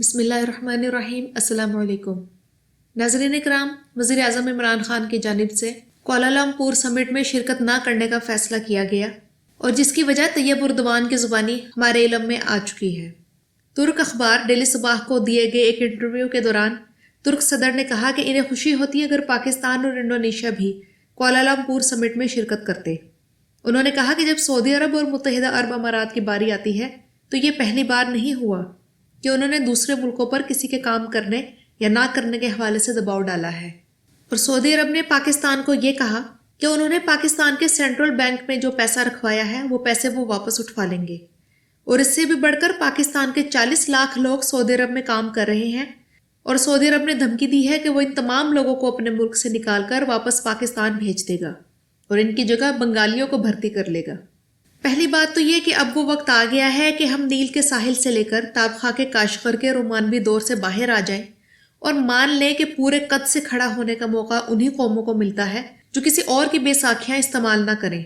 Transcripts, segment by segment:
بسم اللہ الرحمن الرحیم۔ السلام علیکم ناظرین کرام، وزیر اعظم عمران خان کی جانب سے کوالالمپور سمٹ میں شرکت نہ کرنے کا فیصلہ کیا گیا اور جس کی وجہ طیب اردوان کی زبانی ہمارے علم میں آ چکی ہے۔ ترک اخبار ڈیلی صباح کو دیے گئے ایک انٹرویو کے دوران ترک صدر نے کہا کہ انہیں خوشی ہوتی ہے اگر پاکستان اور انڈونیشیا بھی کوالالمپور سمٹ میں شرکت کرتے۔ انہوں نے کہا کہ جب سعودی عرب اور متحدہ عرب امارات کی باری آتی ہے تو یہ پہلی بار نہیں ہوا کہ انہوں نے دوسرے ملکوں پر کسی کے کام کرنے یا نہ کرنے کے حوالے سے دباؤ ڈالا ہے۔ اور سعودی عرب نے پاکستان کو یہ کہا کہ انہوں نے پاکستان کے سینٹرل بینک میں جو پیسہ رکھوایا ہے وہ پیسے وہ واپس اٹھوا لیں گے۔ اور اس سے بھی بڑھ کر پاکستان کے 40 لاکھ لوگ سعودی عرب میں کام کر رہے ہیں اور سعودی عرب نے دھمکی دی ہے کہ وہ ان تمام لوگوں کو اپنے ملک سے نکال کر واپس پاکستان بھیج دے گا اور ان کی جگہ بنگالیوں کو بھرتی کر لے گا۔ پہلی بات تو یہ کہ اب وہ وقت آ گیا ہے کہ ہم نیل کے ساحل سے لے کر تابخا کے کاشغر کے رومانوی دور سے باہر آ جائیں اور مان لیں کہ پورے قد سے کھڑا ہونے کا موقع انہی قوموں کو ملتا ہے جو کسی اور کی بے ساکھیاں استعمال نہ کریں۔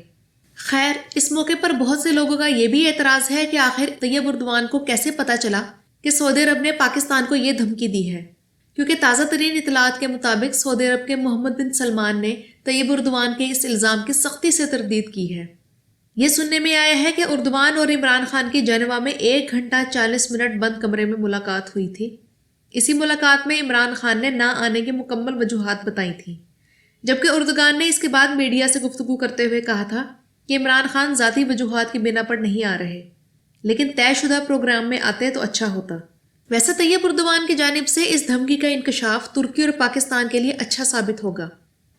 خیر، اس موقع پر بہت سے لوگوں کا یہ بھی اعتراض ہے کہ آخر طیب اردوان کو کیسے پتہ چلا کہ سعودی عرب نے پاکستان کو یہ دھمکی دی ہے، کیونکہ تازہ ترین اطلاعات کے مطابق سعودی عرب کے محمد بن سلمان نے طیب اردوان کے اس الزام کی سختی سے تردید کی ہے۔ یہ سننے میں آیا ہے کہ اردوان اور عمران خان کی جنیوا میں 1 گھنٹہ 40 منٹ بند کمرے میں ملاقات ہوئی تھی۔ اسی ملاقات میں عمران خان نے نہ آنے کی مکمل وجوہات بتائی تھیں، جبکہ اردوغان نے اس کے بعد میڈیا سے گفتگو کرتے ہوئے کہا تھا کہ عمران خان ذاتی وجوہات کی بنا پر نہیں آ رہے، لیکن طے شدہ پروگرام میں آتے تو اچھا ہوتا۔ ویسے طیب اردوان کی جانب سے اس دھمکی کا انکشاف ترکی اور پاکستان کے لیے اچھا ثابت ہوگا۔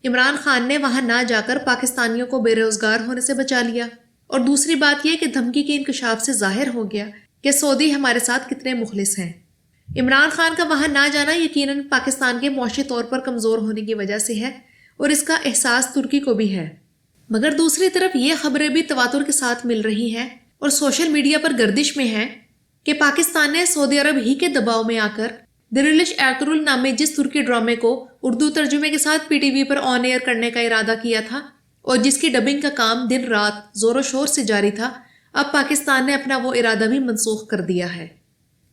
عمران خان نے وہاں نہ جا کر پاکستانیوں کو بے روزگار ہونے سے بچا لیا، اور دوسری بات یہ کہ دھمکی کے انکشاف سے ظاہر ہو گیا کہ سعودی ہمارے ساتھ کتنے مخلص ہیں۔ عمران خان کا وہاں نہ جانا یقیناً پاکستان کے معاشی طور پر کمزور ہونے کی وجہ سے ہے اور اس کا احساس ترکی کو بھی ہے، مگر دوسری طرف یہ خبریں بھی تواتر کے ساتھ مل رہی ہیں اور سوشل میڈیا پر گردش میں ہیں کہ پاکستان نے سعودی عرب ہی کے دباؤ میں آ کر دریلش ایرترول نامی جس ترکی ڈرامے کو اردو ترجمے کے ساتھ پی ٹی وی پر آن ایئر کرنے کا ارادہ کیا تھا اور جس کی ڈبنگ کا کام دن رات زور و شور سے جاری تھا، اب پاکستان نے اپنا وہ ارادہ بھی منسوخ کر دیا ہے۔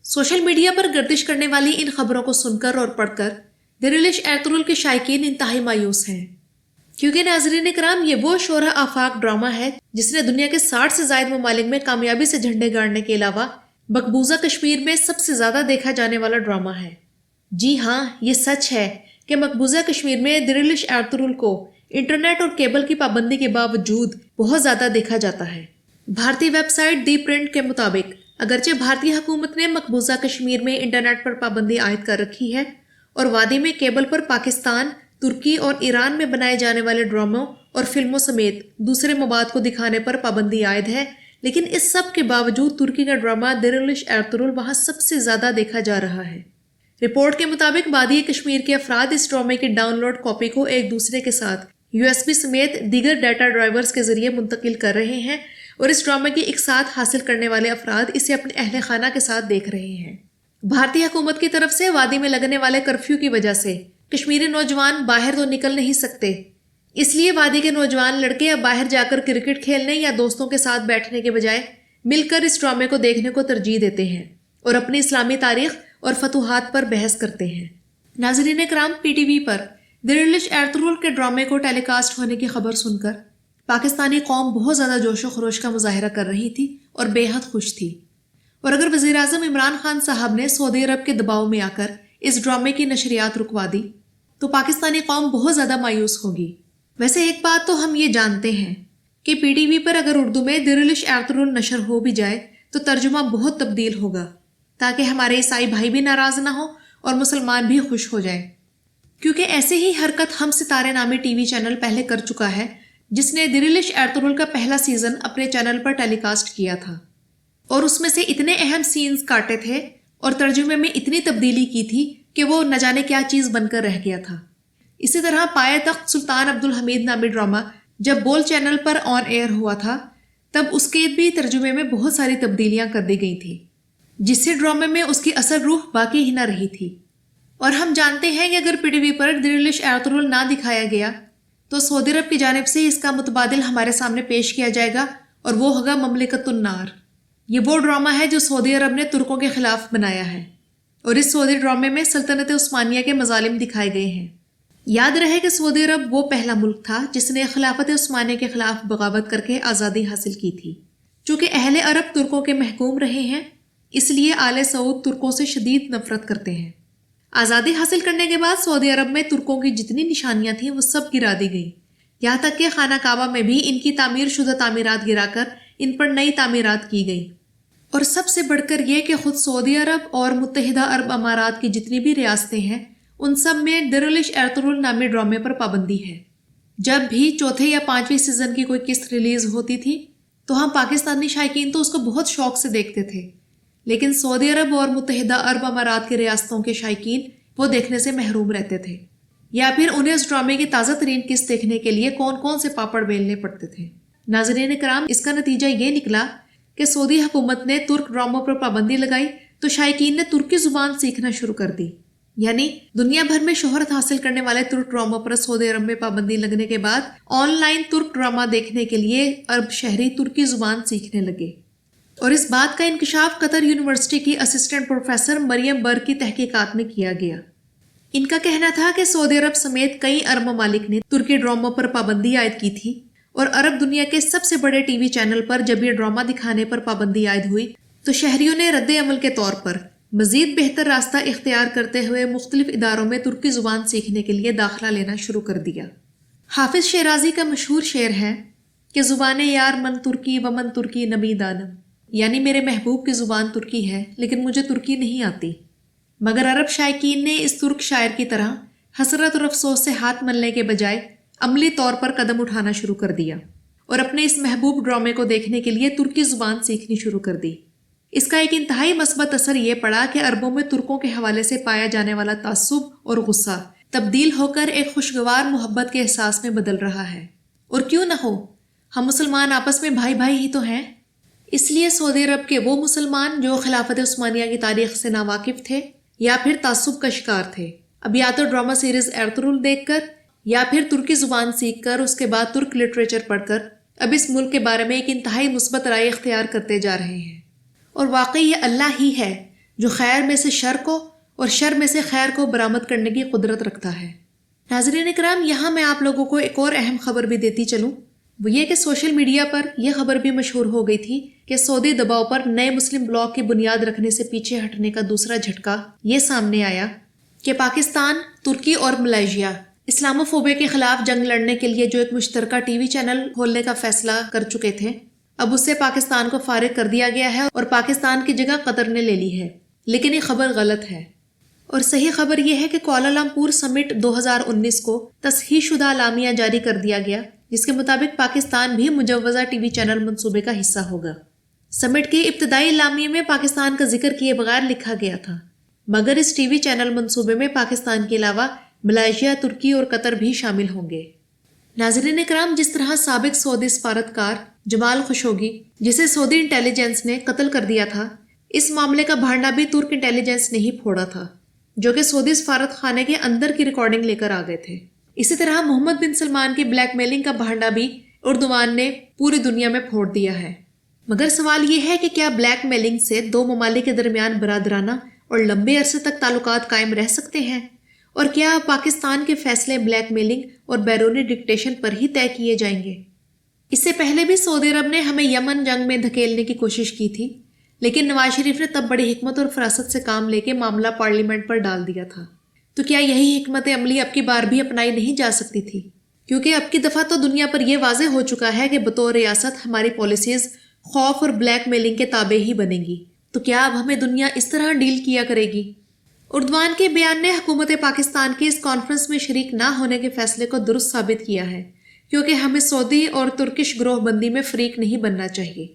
سوشل میڈیا پر گردش کرنے والی ان خبروں کو سن کر اور پڑھ کر دریلش ایرترول کے شائقین انتہائی مایوس ہیں، کیونکہ ناظرین کرام یہ وہ شورہ آفاق ڈرامہ ہے جس نے دنیا کے 60 سے زائد ممالک میں کامیابی سے جھنڈے گاڑنے کے علاوہ مقبوضہ کشمیر میں سب سے زیادہ دیکھا جانے والا ڈرامہ ہے۔ جی ہاں، یہ سچ ہے کہ مقبوضہ کشمیر میں دریلش ایرترول کو انٹرنیٹ اور کیبل کی پابندی کے باوجود بہت زیادہ دیکھا جاتا ہے۔ بھارتی ویب سائٹ دی پرنٹ کے مطابق اگرچہ بھارتی حکومت نے مقبوضہ کشمیر میں انٹرنیٹ پر پابندی عائد کر رکھی ہے اور وادی میں کیبل پر پاکستان، ترکی اور ایران میں بنائے جانے والے ڈراموں اور فلموں سمیت دوسرے مواد کو دکھانے پر پابندی عائد ہے، لیکن اس سب کے باوجود ترکی کا ڈرامہ دریلش ایرترول وہاں سب سے زیادہ دیکھا جا رہا ہے۔ رپورٹ کے مطابق وادی کشمیر کے افراد اس ڈرامے کی ڈاؤن لوڈ کاپی کو ایک دوسرے کے ساتھ USB سمیت دیگر ڈیٹا ڈرائیورز کے ذریعے منتقل کر رہے ہیں اور اس ڈرامے کی اقساط حاصل کرنے والے افراد اسے اپنے اہل خانہ کے ساتھ دیکھ رہے ہیں۔ بھارتی حکومت کی طرف سے وادی میں لگنے والے کرفیو کی وجہ سے کشمیری نوجوان باہر تو نکل نہیں سکتے، اس لیے وادی کے نوجوان لڑکے اب باہر جا کر کرکٹ کھیلنے یا دوستوں کے ساتھ بیٹھنے کے بجائے مل کر اس ڈرامے کو دیکھنے کو ترجیح دیتے ہیں اور اپنی اسلامی تاریخ اور فتوحات پر بحث کرتے ہیں۔ ناظرین کرام، پی ٹی وی پر دریلش ایرترول کے ڈرامے کو ٹیلی کاسٹ ہونے کی خبر سن کر پاکستانی قوم بہت زیادہ جوش و خروش کا مظاہرہ کر رہی تھی اور بے حد خوش تھی، اور اگر وزیر اعظم عمران خان صاحب نے سعودی عرب کے دباؤ میں آ کر اس ڈرامے کی نشریات رکوا دی تو پاکستانی قوم بہت زیادہ مایوس ہوگی۔ ویسے ایک بات تو ہم یہ جانتے ہیں کہ پی ٹی وی پر اگر اردو میں دریلش ایرترول نشر ہو بھی جائے تو ترجمہ بہت تبدیل ہوگا تاکہ ہمارے عیسائی بھائی بھی ناراض نہ ہوں اور مسلمان بھی خوش ہو جائیں، کیونکہ ایسے ہی حرکت ہم ستارے نامی ٹی وی چینل پہلے کر چکا ہے جس نے دریلش ایرترول کا پہلا سیزن اپنے چینل پر ٹیلی کاسٹ کیا تھا اور اس میں سے اتنے اہم سینز کاٹے تھے اور ترجمے میں اتنی تبدیلی کی تھی کہ وہ نہ جانے کیا چیز بن کر رہ گیا تھا۔ اسی طرح پائے تخت سلطان عبدالحمید نامی ڈرامہ جب بول چینل پر آن ایئر ہوا تھا تب اس کے بھی ترجمے میں بہت ساری تبدیلیاں کر دی گئی تھیں، جس سے ڈرامے میں اس کی اصل روح باقی ہی نہ رہی تھی۔ اور ہم جانتے ہیں کہ اگر پی ٹی وی پر دریلش ایرترول نہ دکھایا گیا تو سعودی عرب کی جانب سے اس کا متبادل ہمارے سامنے پیش کیا جائے گا اور وہ ہوگا مملکت النار۔ یہ وہ ڈرامہ ہے جو سعودی عرب نے ترکوں کے خلاف بنایا ہے اور اس سعودی ڈرامے میں سلطنت عثمانیہ کے مظالم دکھائے گئے ہیں۔ یاد رہے کہ سعودی عرب وہ پہلا ملک تھا جس نے خلافت عثمانیہ کے خلاف بغاوت کر کے آزادی حاصل کی تھی۔ چونکہ اہل عرب ترکوں کے محکوم رہے ہیں، اس لیے آل سعود ترکوں سے شدید نفرت کرتے ہیں۔ آزادی حاصل کرنے کے بعد سعودی عرب میں ترکوں کی جتنی نشانیاں تھیں وہ سب گرا دی گئیں، یہاں تک کہ خانہ کعبہ میں بھی ان کی تعمیر شدہ تعمیرات گرا کر ان پر نئی تعمیرات کی گئیں۔ اور سب سے بڑھ کر یہ کہ خود سعودی عرب اور متحدہ عرب امارات کی جتنی بھی ریاستیں ہیں ان سب میں درولش ارطغرل نامی ڈرامے پر پابندی ہے۔ جب بھی چوتھے یا پانچویں سیزن کی کوئی قسط ریلیز ہوتی تھی تو ہم پاکستانی شائقین تو اس کو بہت شوق سے دیکھتے تھے، لیکن سعودی عرب اور متحدہ عرب امارات کی ریاستوں کے شائقین وہ دیکھنے سے محروم رہتے تھے، یا پھر انہیں اس ڈرامے کی تازہ ترین قسط دیکھنے کے لیے کون کون سے پاپڑ بیلنے پڑتے تھے۔ ناظرین کرام، اس کا نتیجہ یہ نکلا کہ سعودی حکومت نے ترک ڈراموں پر پابندی لگائی تو شائقین نے ترکی زبان سیکھنا شروع کر دی، یعنی دنیا بھر میں شہرت حاصل کرنے والے ترک ڈراموں پر سعودی عرب میں پابندی لگنے کے بعد آن لائن ترک ڈرامہ دیکھنے کے لیے عرب شہری ترکی زبان سیکھنے لگے۔ اور اس بات کا انکشاف قطر یونیورسٹی کی اسسٹنٹ پروفیسر مریم برگ کی تحقیقات میں کیا گیا۔ ان کا کہنا تھا کہ سعودی عرب سمیت کئی عرب ممالک نے ترکی ڈراموں پر پابندی عائد کی تھی، اور عرب دنیا کے سب سے بڑے ٹی وی چینل پر جب یہ ڈرامہ دکھانے پر پابندی عائد ہوئی تو شہریوں نے رد عمل کے طور پر مزید بہتر راستہ اختیار کرتے ہوئے مختلف اداروں میں ترکی زبان سیکھنے کے لیے داخلہ لینا شروع کر دیا۔ حافظ شیرازی کا مشہور شعر ہے کہ زبان یار من ترکی و من ترکی نبی دانم، یعنی میرے محبوب کی زبان ترکی ہے لیکن مجھے ترکی نہیں آتی۔ مگر عرب شائقین نے اس ترک شاعر کی طرح حسرت اور افسوس سے ہاتھ ملنے کے بجائے عملی طور پر قدم اٹھانا شروع کر دیا اور اپنے اس محبوب ڈرامے کو دیکھنے کے لیے ترکی زبان سیکھنی شروع کر دی۔ اس کا ایک انتہائی مثبت اثر یہ پڑا کہ عربوں میں ترکوں کے حوالے سے پایا جانے والا تعصب اور غصہ تبدیل ہو کر ایک خوشگوار محبت کے احساس میں بدل رہا ہے۔ اور کیوں نہ ہو، ہم مسلمان آپس میں بھائی بھائی ہی تو ہیں۔ اس لیے سعودی عرب کے وہ مسلمان جو خلافت عثمانیہ کی تاریخ سے ناواقف تھے یا پھر تعصب کا شکار تھے، اب یا تو ڈرامہ سیریز ارطغرل دیکھ کر یا پھر ترکی زبان سیکھ کر اس کے بعد ترک لٹریچر پڑھ کر اب اس ملک کے بارے میں ایک انتہائی مثبت رائے اختیار کرتے جا رہے ہیں۔ اور واقعی یہ اللہ ہی ہے جو خیر میں سے شر کو اور شر میں سے خیر کو برآمد کرنے کی قدرت رکھتا ہے۔ ناظرین اکرام، یہاں میں آپ لوگوں کو ایک اور اہم خبر بھی دیتی چلوں، وہ یہ کہ سوشل میڈیا پر یہ خبر بھی مشہور ہو گئی تھی کہ سعودی دباؤ پر نئے مسلم بلاک کی بنیاد رکھنے سے پیچھے ہٹنے کا دوسرا جھٹکا یہ سامنے آیا کہ پاکستان، ترکی اور ملائیشیا اسلامو فوبیا کے خلاف جنگ لڑنے کے لیے جو ایک مشترکہ ٹی وی چینل کھولنے کا فیصلہ کر چکے تھے، اب اس سے پاکستان کو فارغ کر دیا گیا ہے اور پاکستان کی جگہ قطر نے لے لی ہے۔ لیکن یہ خبر غلط ہے، اور صحیح خبر یہ ہے کہ کوالالمپور سمٹ 2019 کو تصحیح شدہ اعلامیہ جاری کر دیا گیا جس کے مطابق پاکستان بھی مجوزہ ٹی وی چینل منصوبے کا حصہ ہوگا۔ سمٹ کے ابتدائی اعلامیے میں پاکستان کا ذکر کیے بغیر لکھا گیا تھا، مگر اس ٹی وی چینل منصوبے میں پاکستان کے علاوہ ملائیشیا، ترکی اور قطر بھی شامل ہوں گے۔ ناظرین اکرام، جس طرح سابق سعودی سفارتکار جمال خشوگی، جسے سعودی انٹیلیجنس نے قتل کر دیا تھا، اس معاملے کا بھانڈا بھی ترک انٹیلیجنس نے ہی پھوڑا تھا، جو کہ سعودی سفارت خانے کے اندر کی ریکارڈنگ لے کر آ گئے تھے۔ اسی طرح محمد بن سلمان کی بلیک میلنگ کا بھانڈا بھی اردوان نے پوری دنیا میں پھوڑ دیا ہے۔ مگر سوال یہ ہے کہ کیا بلیک میلنگ سے دو ممالک کے درمیان برادرانہ اور لمبے عرصے تک تعلقات قائم رہ سکتے ہیں؟ اور کیا پاکستان کے فیصلے بلیک میلنگ اور بیرونی ڈکٹیشن پر ہی طے کیے جائیں گے؟ اس سے پہلے بھی سعودی عرب نے ہمیں یمن جنگ میں دھکیلنے کی کوشش کی تھی، لیکن نواز شریف نے تب بڑی حکمت اور فراست سے کام لے کے معاملہ پارلیمنٹ پر ڈال دیا تھا۔ تو کیا یہی حکمت عملی اب کی بار بھی اپنائی نہیں جا سکتی تھی؟ کیونکہ اب کی دفعہ تو دنیا پر یہ واضح ہو چکا ہے کہ بطور ریاست ہماری پالیسیز خوف اور بلیک میلنگ کے تابع ہی بنے گی۔ تو کیا اب ہمیں دنیا اس طرح ڈیل کیا کرے گی؟ اردوان کے بیان نے حکومت پاکستان کی اس کانفرنس میں شریک نہ ہونے کے فیصلے کو درست ثابت کیا ہے، کیونکہ ہمیں سعودی اور ترکش گروہ بندی میں فریق نہیں بننا چاہیے۔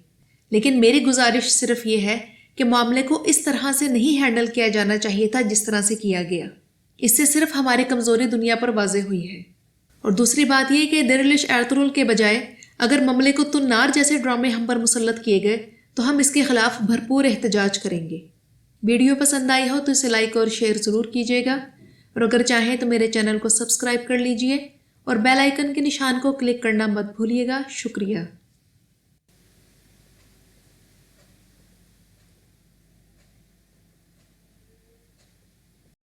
لیکن میری گزارش صرف یہ ہے کہ معاملے کو اس طرح سے نہیں ہینڈل کیا جانا چاہیے تھا جس طرح سے کیا گیا۔ اس سے صرف ہماری کمزوری دنیا پر واضح ہوئی ہے۔ اور دوسری بات یہ کہ درولش ارطغرل کے بجائے اگر مملکت النار جیسے ڈرامے ہم پر مسلط کیے گئے تو ہم اس کے خلاف بھرپور احتجاج کریں گے۔ ویڈیو پسند آئی ہو تو اسے لائک اور شیئر ضرور کیجیے گا، اور اگر چاہیں تو میرے چینل کو سبسکرائب کر لیجئے اور بیل آئیکن کے نشان کو کلک کرنا مت بھولیے گا۔ شکریہ۔